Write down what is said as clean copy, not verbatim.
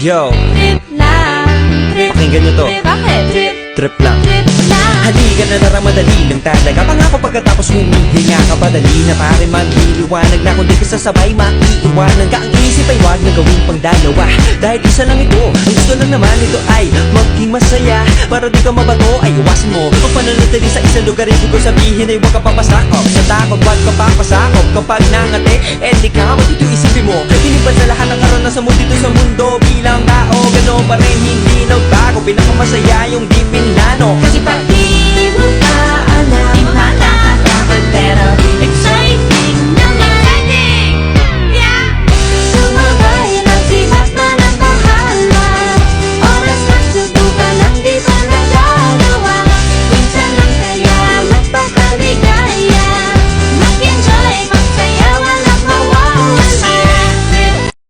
Yo, Trip lang, trip, pakinggan nyo to. trip, bakit? Trip, Trip lang. trip lang. Halika na narang madali lang talaga. Pangako pagkatapos humihinga ka pa. Dali na pare magliliwanag na. Kung di ka sasabay maiiwanan ka. Ang isip ay wag na gawin pang dalawa. Dahil isa lang ito. Ang gusto lang naman ito ay maging masaya. Para di ka mabato ay iwasan mo. Kung pananatili sa isang lugar, ibig ko sabihin ay huwag ka papasakop. Sa takot wag ka papasakop. Kapag nangate, di ka dito isipin mo. Tinipan sa lahat ng karanasan mo dito sa mundo. Bilang tao, gano'n pa rin hindi nagbago. Pinakamasaya yung di pinlano. Kasi pag di mo pa alam,